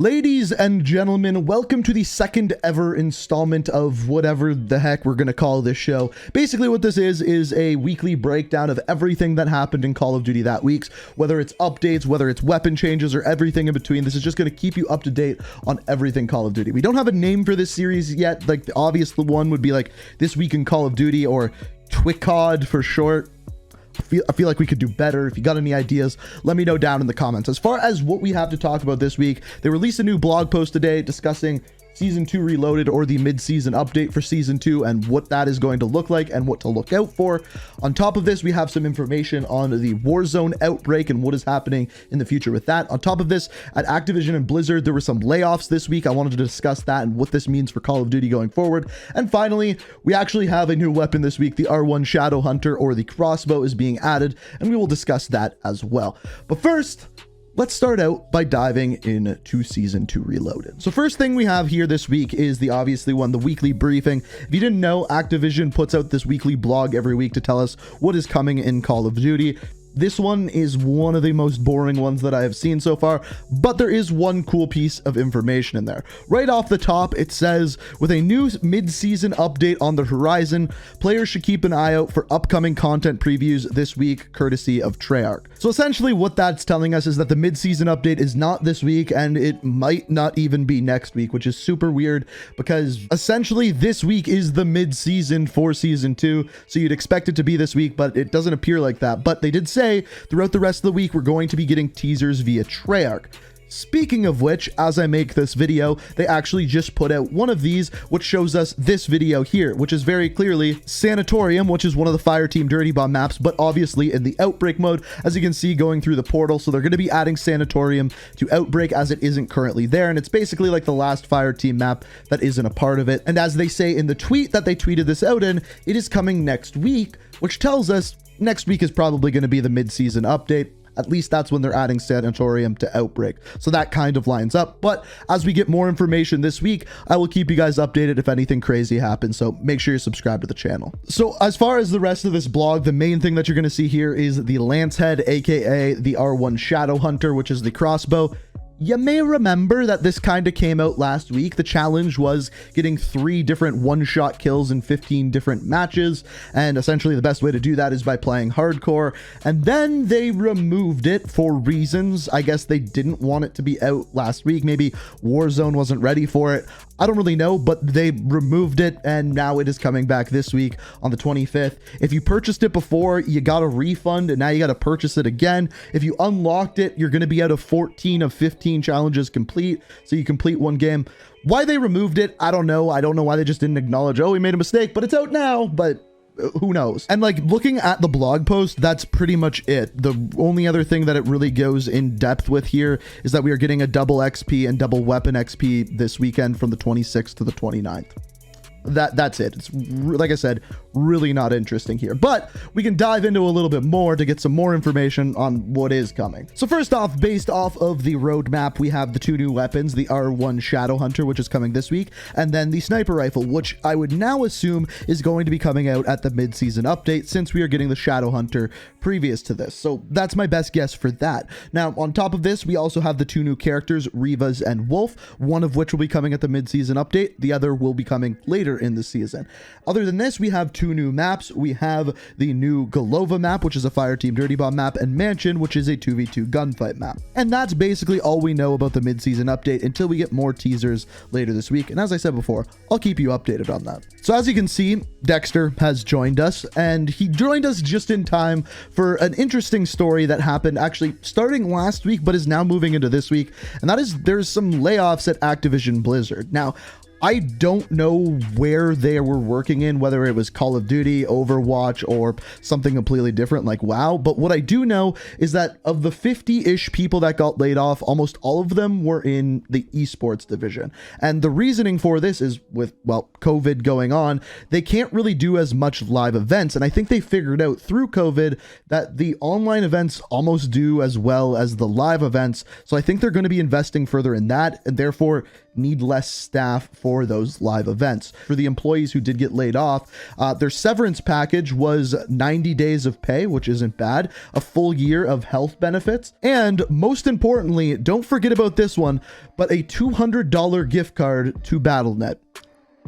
Ladies and gentlemen, welcome to the second ever installment of whatever the heck we're going to call this show. Basically what this is a weekly breakdown of everything that happened in Call of Duty that week, whether it's updates, whether it's weapon changes, or everything in between. This is just going to keep you up to date on everything Call of Duty. We don't have a name for this series yet. Like the obvious one would be like This Week in Call of Duty or TWICOD for short. I feel like we could do better. If you got any ideas, let me know down in the comments. As far as what we have to talk about this week, they released a new blog post today discussing Season 2 Reloaded, or the mid-season update for Season 2, and what that is going to look like and what to look out for. On top of this, we have some information on the Warzone Outbreak and what is happening in the future with that. On top of this, at Activision and Blizzard, there were some layoffs this week. I wanted to discuss that and what this means for Call of Duty going forward. And finally, we actually have a new weapon this week. The R1 Shadow Hunter, or the crossbow, is being added, and we will discuss that as well. But first, let's start out by diving into Season 2 Reloaded. So first thing we have here this week is the obviously one, the weekly briefing. If you didn't know, Activision puts out this weekly blog every week to tell us what is coming in Call of Duty. This one is one of the most boring ones that I have seen so far, but there is one cool piece of information in there. Right off the top, it says, with a new mid-season update on the horizon, players should keep an eye out for upcoming content previews this week, courtesy of Treyarch. So essentially what that's telling us is that the mid-season update is not this week, and it might not even be next week, which is super weird because essentially this week is the mid-season for Season 2, so you'd expect it to be this week, but it doesn't appear like that. But they did say throughout the rest of the week we're going to be getting teasers via Treyarch. Speaking of which, as I make this video, they actually just put out one of these, which shows us this video here, which is very clearly Sanatorium, which is one of the Fireteam Dirty Bomb maps, but obviously in the Outbreak mode, as you can see going through the portal. So they're going to be adding Sanatorium to Outbreak, as it isn't currently there, and it's basically like the last Fireteam map that isn't a part of it. And as they say in the tweet that they tweeted this out in, it is coming next week, which tells us next week is probably going to be the mid-season update. At least that's when they're adding Sanatorium to Outbreak. So that kind of lines up. But as we get more information this week, I will keep you guys updated if anything crazy happens. So make sure you subscribe to the channel. So as far as the rest of this blog, the main thing that you're going to see here is the Lancehead, aka the R1 Shadow Hunter, which is the crossbow. You may remember that this kind of came out last week. The challenge was getting 3 different one-shot kills in 15 different matches, and essentially the best way to do that is by playing hardcore. And then they removed it for reasons. I guess they didn't want it to be out last week. Maybe Warzone wasn't ready for it. I don't really know, but they removed it, and now it is coming back this week on the 25th. If you purchased it before, you got a refund, and now you got to purchase it again. If you unlocked it, you're going to be out of 14 of 15 challenges complete, so you complete one game. Why they removed it, I don't know. I don't know why they just didn't acknowledge, oh, we made a mistake, but it's out now. But who knows? And like looking at the blog post, that's pretty much it. The only other thing that it really goes in depth with here is that we are getting a double XP and double weapon XP this weekend from the 26th to the 29th. That's it. It's like I said, really not interesting here, but we can dive into a little bit more to get some more information on what is coming. So first off, based off of the roadmap, we have the 2 new weapons, the R1 Shadow Hunter, which is coming this week, and then the sniper rifle, which I would now assume is going to be coming out at the mid-season update, since we are getting the Shadow Hunter previous to this. So that's my best guess for that. Now, on top of this, we also have the 2 new characters, Rivas and Wolf, one of which will be coming at the mid-season update. The other will be coming later in the season. Other than this, we have 2 new maps. We have the new Golova map, which is a Fireteam Dirty Bomb map, and Mansion, which is a 2v2 gunfight map. And that's basically all we know about the mid-season update until we get more teasers later this week. And as I said before, I'll keep you updated on that. So as you can see, Dexter has joined us, and he joined us just in time for an interesting story that happened actually starting last week, but is now moving into this week. And that is, there's some layoffs at Activision Blizzard. Now, I don't know where they were working in, whether it was Call of Duty, Overwatch, or something completely different like WoW. But what I do know is that of the 50-ish people that got laid off, almost all of them were in the esports division. And the reasoning for this is with, well, COVID going on, they can't really do as much live events. And I think they figured out through COVID that the online events almost do as well as the live events. So I think they're going to be investing further in that. And therefore, need less staff for those live events. For the employees who did get laid off, their severance package was 90 days of pay, which isn't bad, a full year of health benefits, and most importantly, don't forget about this one, but a $200 gift card to BattleNet.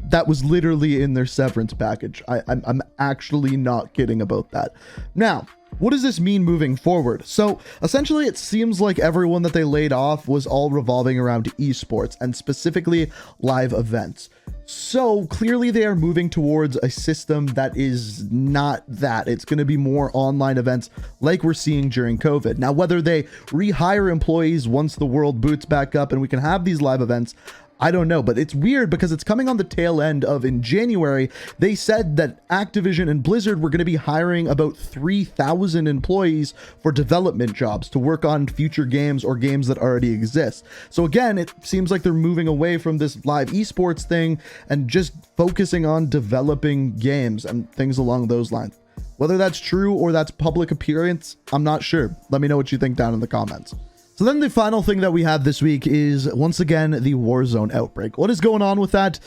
That was literally in their severance package. I'm actually not kidding about that. Now, what does this mean moving forward? So essentially, it seems like everyone that they laid off was all revolving around esports and specifically live events. So clearly they are moving towards a system that is not that. It's going to be more online events like we're seeing during COVID. Now, whether they rehire employees once the world boots back up and we can have these live events, I don't know, but it's weird because it's coming on the tail end of, in January, they said that Activision and Blizzard were going to be hiring about 3,000 employees for development jobs to work on future games or games that already exist. So again, it seems like they're moving away from this live esports thing and just focusing on developing games and things along those lines. Whether that's true or that's public appearance, I'm not sure. Let me know what you think down in the comments. So then the final thing that we have this week is, once again, the Warzone Outbreak. What is going on with that?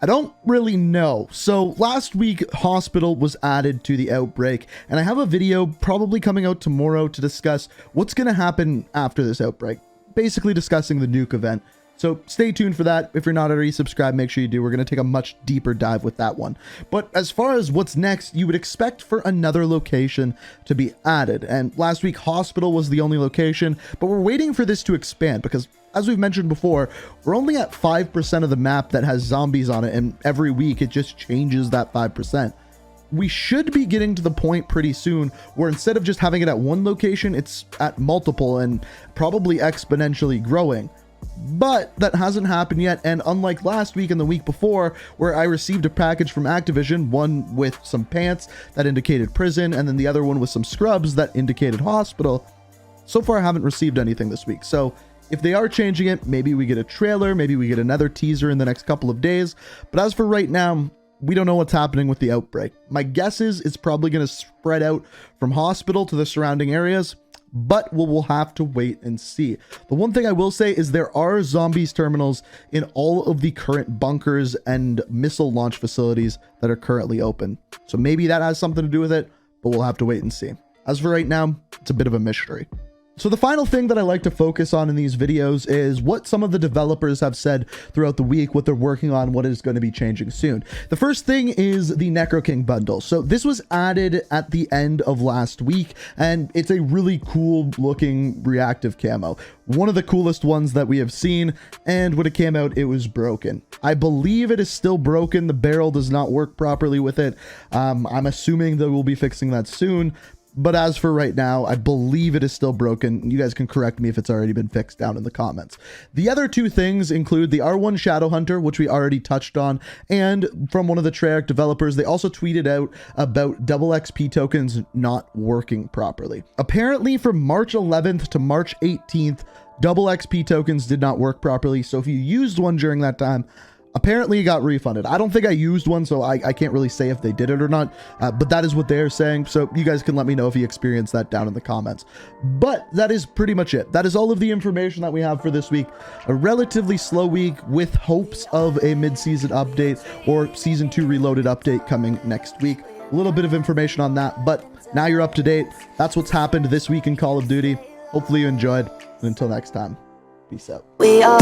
I don't really know. So last week, Hospital was added to the Outbreak, and I have a video probably coming out tomorrow to discuss what's going to happen after this outbreak, basically discussing the nuke event. So stay tuned for that. If you're not already subscribed, make sure you do. We're going to take a much deeper dive with that one. But as far as what's next, you would expect for another location to be added. And last week, Hospital was the only location, but we're waiting for this to expand because, as we've mentioned before, we're only at 5% of the map that has zombies on it, and every week it just changes that 5%. We should be getting to the point pretty soon where instead of just having it at one location, it's at multiple and probably exponentially growing. But that hasn't happened yet, and unlike last week and the week before, where I received a package from Activision, one with some pants that indicated prison, and then the other one with some scrubs that indicated hospital, so far I haven't received anything this week. So if they are changing it, maybe we get a trailer, maybe we get another teaser in the next couple of days. But as for right now, we don't know what's happening with the outbreak. My guess is it's probably going to spread out from Hospital to the surrounding areas, but we'll have to wait and see. The one thing I will say is there are zombies terminals in all of the current bunkers and missile launch facilities that are currently open. So maybe that has something to do with it, but we'll have to wait and see. As for right now, it's a bit of a mystery. So the final thing that I like to focus on in these videos is what some of the developers have said throughout the week, what they're working on, what is going to be changing soon. The first thing is the Necro King bundle. So this was added at the end of last week, and it's a really cool looking reactive camo. One of the coolest ones that we have seen, and when it came out, it was broken. I believe it is still broken. The barrel does not work properly with it. I'm assuming that we'll be fixing that soon. But as for right now, I believe it is still broken. You guys can correct me if it's already been fixed down in the comments. The other two things include the R1 Shadowhunter, which we already touched on, and from one of the Treyarch developers, they also tweeted out about double XP tokens not working properly. Apparently from March 11th to March 18th, double XP tokens did not work properly. So if you used one during that time, apparently it got refunded. I don't think I used one, so I can't really say if they did it or not, but that is what they're saying. So you guys can let me know if you experienced that down in the comments. But that is pretty much it. That is all of the information that we have for this week. A relatively slow week with hopes of a mid-season update or Season 2 Reloaded update coming next week. A little bit of information on that, but now you're up to date. That's what's happened this week in Call of Duty. Hopefully you enjoyed, and until next time, peace out. We are